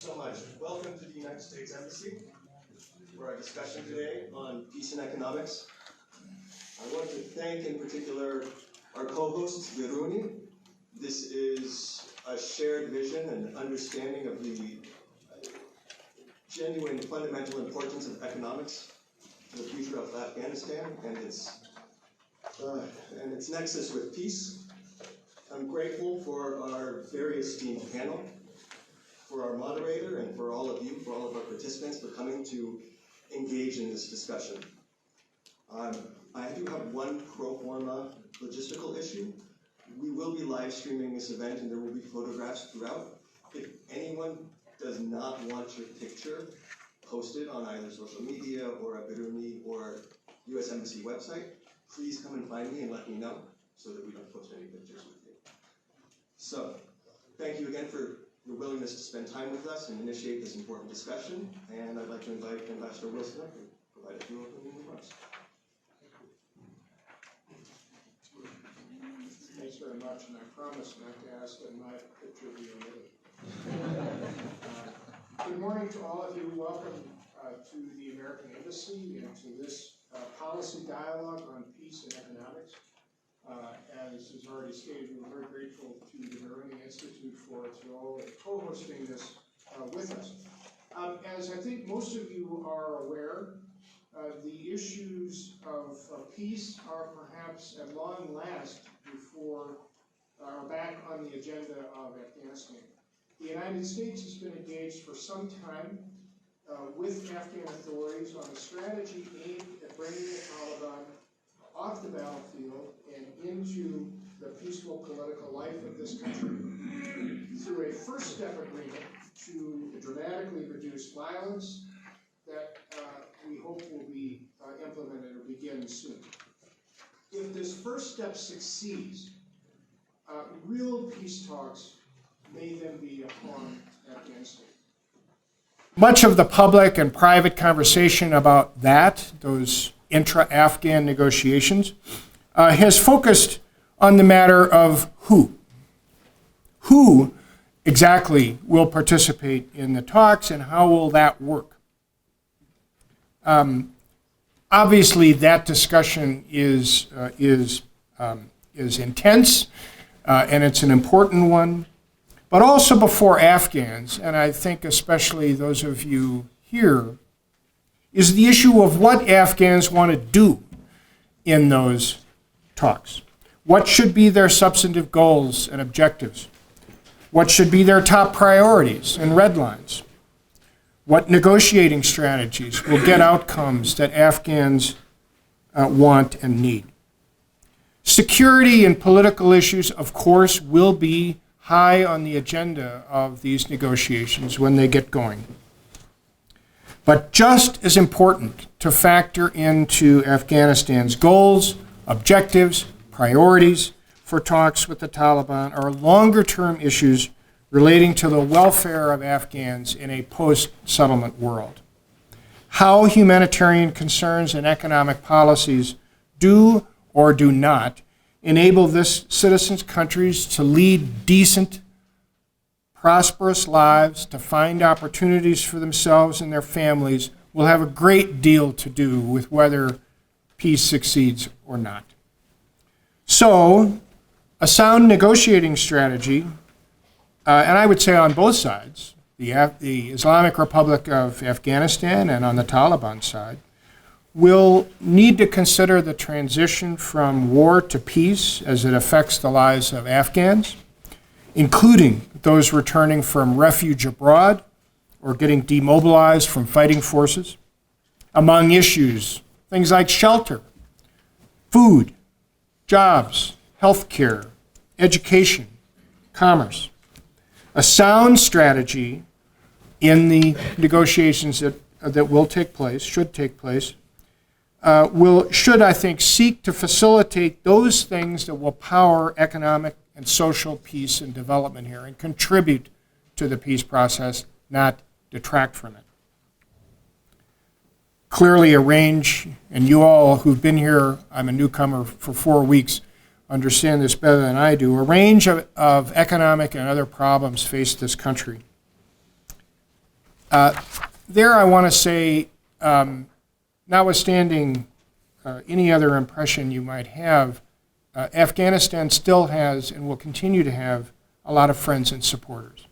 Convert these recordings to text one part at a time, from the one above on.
So much. Welcome to the United States Embassy for our discussion today on peace and economics. I want to thank in particular our co-host, Biruni. This is a shared vision and understanding of the genuine fundamental importance of economics to the future of Afghanistan and its nexus with peace. I'm grateful for our very esteemed panel, for our moderator, and for all of you, for all of our participants, for coming to engage in this discussion. I do have one pro forma logistical issue. We will be live streaming this event and there will be photographs throughout. If anyone does not want your picture posted on either social media or a Biruni or US Embassy website, please come and find me and let me know so that we don't post any pictures with you. So, thank you again for your willingness to spend time with us and initiate this important discussion. And I'd like to invite Ambassador Wilson up to provide a few opening remarks. Thanks very much, and I promise not to ask that my picture be omitted. Good morning to all of you. Welcome to the American Embassy and to this policy dialogue on peace and economics. As is already stated, we're very grateful to the Biruni Institute for its role in co-hosting this with us. As I think most of you are aware, the issues of peace are perhaps at long last are back on the agenda of Afghanistan. The United States has been engaged for some time with Afghan authorities on a strategy aimed at bringing the Taliban off the battlefield and into the peaceful political life of this country through a first step agreement to dramatically reduce violence that we hope will be implemented or begin soon. If this first step succeeds, real peace talks may then be upon Afghanistan. Much of the public and private conversation about those intra-Afghan negotiations, has focused on the matter of who. Who exactly will participate in the talks and how will that work? Obviously, that discussion is intense and it's an important one, but also before Afghans, and I think especially those of you here, is the issue of what Afghans want to do in those talks. What should be their substantive goals and objectives? What should be their top priorities and red lines? What negotiating strategies will get outcomes that Afghans want and need? Security and political issues, of course, will be high on the agenda of these negotiations when they get going. But just as important to factor into Afghanistan's goals, objectives, priorities for talks with the Taliban are longer-term issues relating to the welfare of Afghans in a post-settlement world. How humanitarian concerns and economic policies do or do not enable this citizens' countries to lead decent, prosperous lives, to find opportunities for themselves and their families will have a great deal to do with whether peace succeeds or not. So, a sound negotiating strategy, and I would say on both sides, the Islamic Republic of Afghanistan and on the Taliban side, will need to consider the transition from war to peace as it affects the lives of Afghans, including those returning from refuge abroad or getting demobilized from fighting forces. Among issues, things like shelter, food, jobs, health care, education, commerce. A sound strategy in the negotiations that will take place, should take place, should, I think, seek to facilitate those things that will power economic and social peace and development here and contribute to the peace process, not detract from it. Clearly a range, and you all who've been here, I'm a newcomer for 4 weeks, understand this better than I do, a range of economic and other problems face this country. There I want to say, notwithstanding any other impression you might have, Afghanistan still has and will continue to have a lot of friends and supporters.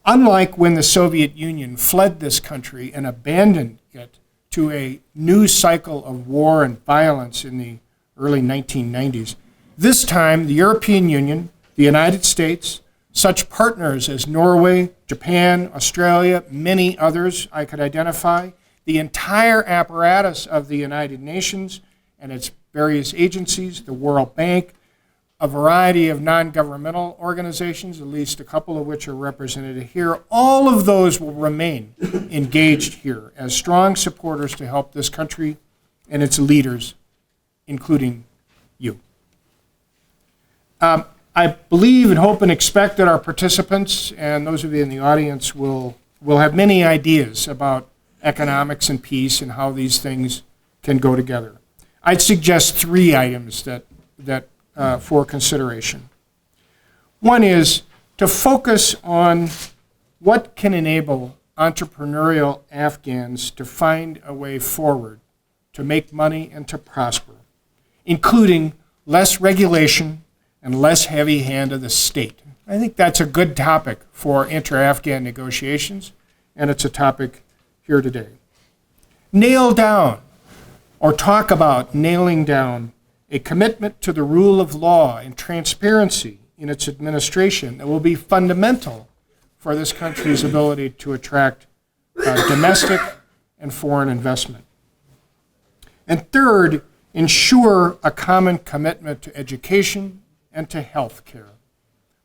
Unlike when the Soviet Union fled this country and abandoned it to a new cycle of war and violence in the early 1990s, this time the European Union, the United States, such partners as Norway, Japan, Australia, many others I could identify, the entire apparatus of the United Nations and its various agencies, the World Bank, a variety of non-governmental organizations, at least a couple of which are represented here, all of those will remain engaged here as strong supporters to help this country and its leaders, including you. I believe and hope and expect that our participants and those of you in the audience will have many ideas about economics and peace and how these things can go together. I'd suggest 3 items that for consideration. One is to focus on what can enable entrepreneurial Afghans to find a way forward, to make money and to prosper, including less regulation and less heavy hand of the state. I think that's a good topic for inter-Afghan negotiations, and it's a topic here today. Nail down, or talk about nailing down, a commitment to the rule of law and transparency in its administration that will be fundamental for this country's ability to attract domestic and foreign investment. And third, ensure a common commitment to education and to health care.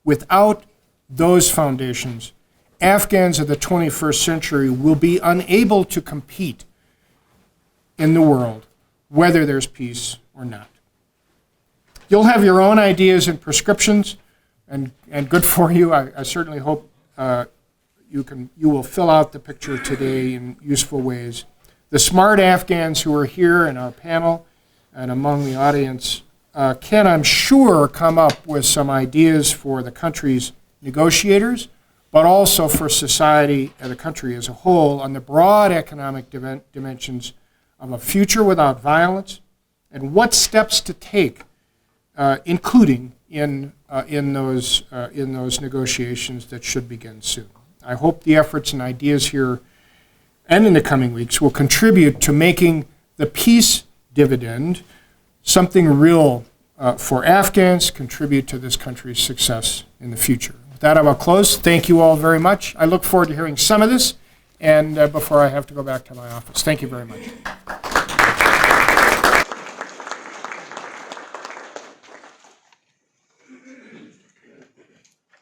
Without those foundations, Afghans of the 21st century will be unable to compete in the world, whether there's peace or not. You'll have your own ideas and prescriptions, and good for you. I certainly hope you will fill out the picture today in useful ways. The smart Afghans who are here in our panel and among the audience can, I'm sure, come up with some ideas for the country's negotiators, but also for society and the country as a whole on the broad economic dimensions of a future without violence and what steps to take, including in those negotiations that should begin soon. I hope the efforts and ideas here and in the coming weeks will contribute to making the peace dividend something real for Afghans, contribute to this country's success in the future. With that, I will close. Thank you all very much. I look forward to hearing some of this and before I have to go back to my office. Thank you very much.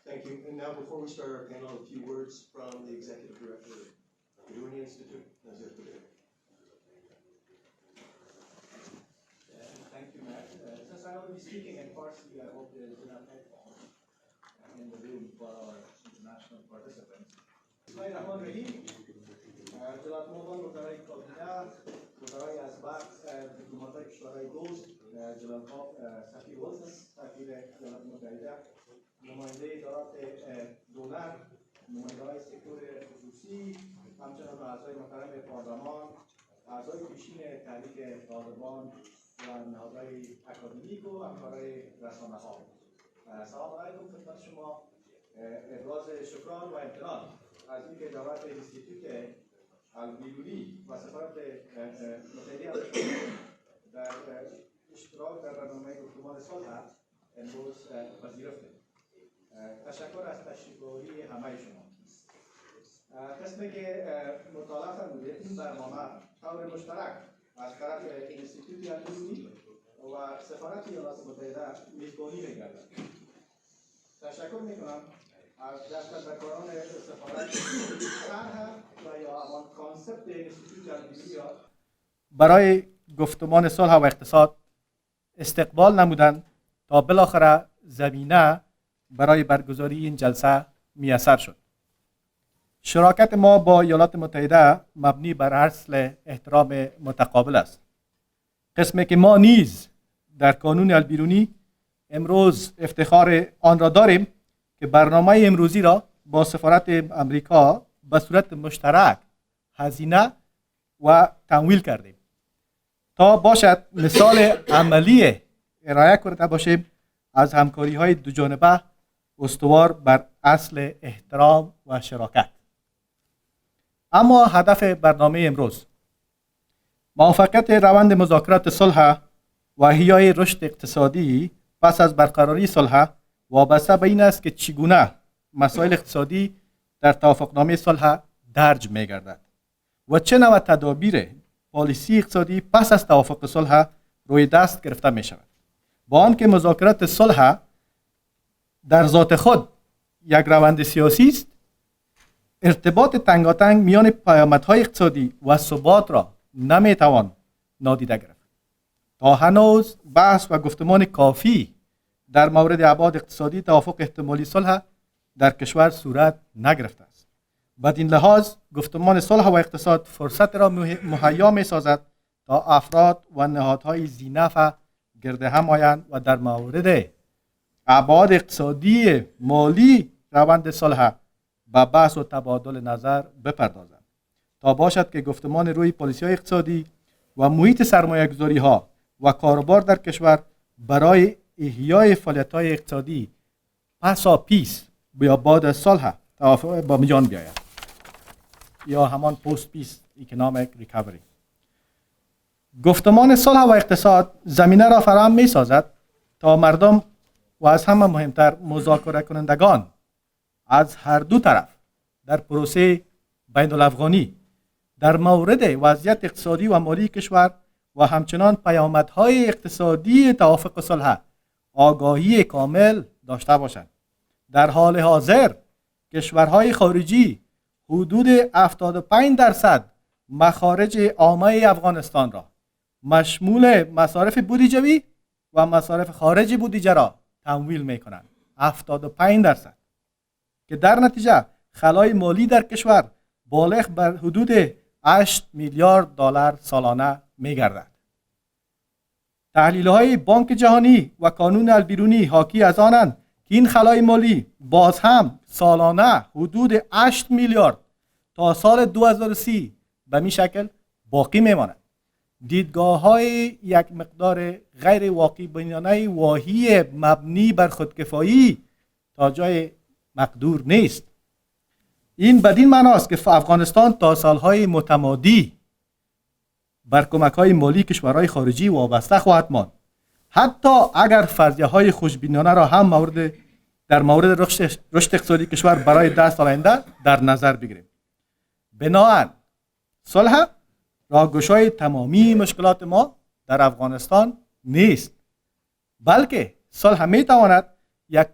Thank you. And now, before we start our panel, a few words from the Executive Director of the Biruni Institute. Thank you, Matt. Since I will be speaking in Farsi, I hope there is enough headphones in the room for our international participants. Bismillahirrahmanirrahim. جناب موضوع وزرای کابینه، وزرای اسبق، دیپلمات‌های کشورهای دوست، جناب سفیر وزن، سفیر ایالات متحده، نماینده ادارات دولت، نماینده‌های سکتور خصوصی، همچنین اعضای محترم پارلمان، اعضای پیشین تحریک طالبان و نهادهای اکادمیک و همکارای رسانه‌ها. سلام علیکم خدمت شما. ابراز شکران و امتنان از اینکه دعوت اینستیتوت البیرونی و سفارت متحده آمریکا در اشتراک در برنامه گفتمان صلح امروز پذیرفتیم. تشکر از تشریف‌آوری همه شما. قسمی که مطالعه فرمودید این برنامه طور مشترک از طرف اینستیتوت البیرونی و سفارت ایالات متحده میزبانی می‌گردد. تشکر می‌کنم از دستندرکاران سفارت طرح و یا همان کانسپت اینستیتوت البیرونی برای گفتمان صلح و اقتصاد استقبال نمودند تا بالاخره زمینه برای برگزاری این جلسه میسر شد. شراکت ما با ایالات متحده مبنی بر اصل احترام متقابل است. قسمی که ما نیز در قانون البیرونی امروز افتخار آن را داریم که برنامه امروزی را با سفارت امریکا به صورت مشترک هزینه و تمویل کردیم تا باشد مثال عملی ارائه کرده باشیم از همکاری های دو جانبه استوار بر اصل احترام و شراکت. اما هدف برنامه امروز موفقیت روند مذاکرات صلح و احیای رشد اقتصادی پس از برقراری صلح وابسته به این است که چگونه مسائل اقتصادی در توافقنامه صلح درج می‌گردد و چه نوع تدابیر پالیسی اقتصادی پس از توافق صلح روی دست گرفته می‌شود. با آنکه مذاکرات صلح در ذات خود یک روند سیاسی است، ارتباط تنگاتنگ میان پیامدهای اقتصادی و ثبات را نمیتوان نادیده گرفت. تا هنوز بحث و گفتمان کافی در مورد ابعاد اقتصادی توافق احتمالی صلح در کشور صورت نگرفته است. بدین لحاظ گفتمان صلح و اقتصاد فرصت را مهیا می‌سازد تا افراد و نهادهای ذی‌نفع گرد هم آیند و در مورد ابعاد اقتصادی مالی روند صلح به بحث و تبادل نظر بپردازند تا باشد که گفتمان روی پالیسی‌های اقتصادی و محیط سرمایه‌گذاری‌ها و کاروبار در کشور برای احیای فعالیت‌های اقتصادی پسا پیس یا بعد از صلح با میان بیاید یا همان پست پیس اکونومیک ریکاوری. گفتمان صلح و اقتصاد زمینه را فراهم می‌سازد تا مردم و از همه مهمتر مذاکره کنندگان از هر دو طرف در پروسه بین الافغانی در مورد وضعیت اقتصادی و مالی کشور و همچنان پیامدهای اقتصادی توافق صلح آگاهی کامل داشته باشند. در حال حاضر کشورهای خارجی حدود 75% مخارج عامه افغانستان را مشمول مصارف بودجوی و مصارف خارج بودجه را تمویل می کنند. 75% که در نتیجه خلای مالی در کشور بالغ بر حدود 8 میلیارد دلار سالانه می گردد. تحلیل های بانک جهانی و کانون البیرونی حاکی از آنند که این خلای مالی باز هم سالانه حدود 8 میلیارد تا سال 2030 به می شکل باقی می ماند. دیدگاه های یک مقدار غیر واقعی بینانه واهی مبنی بر خودکفایی تا جای مقدور نیست. این بدین معناست که افغانستان تا سالهای متمادی بر کمک‌های مالی کشورهای خارجی وابسته خواهد ماند، حتی اگر فرضیه های خوشبینانه را هم در مورد رشد اقتصادی کشور برای 10 سال آینده در نظر بگیریم. بنابراین صلح راهگشای تمامی مشکلات ما در افغانستان نیست، بلکه صلح میتواند یک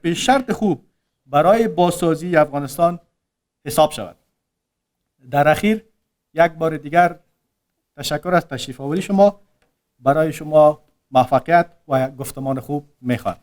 پیشرفت خوب برای بازسازی افغانستان حساب شود. در اخیر یک بار دیگر تشکر از تشریف آوری شما. برای شما موفقیت و گفتمان خوب میخوام.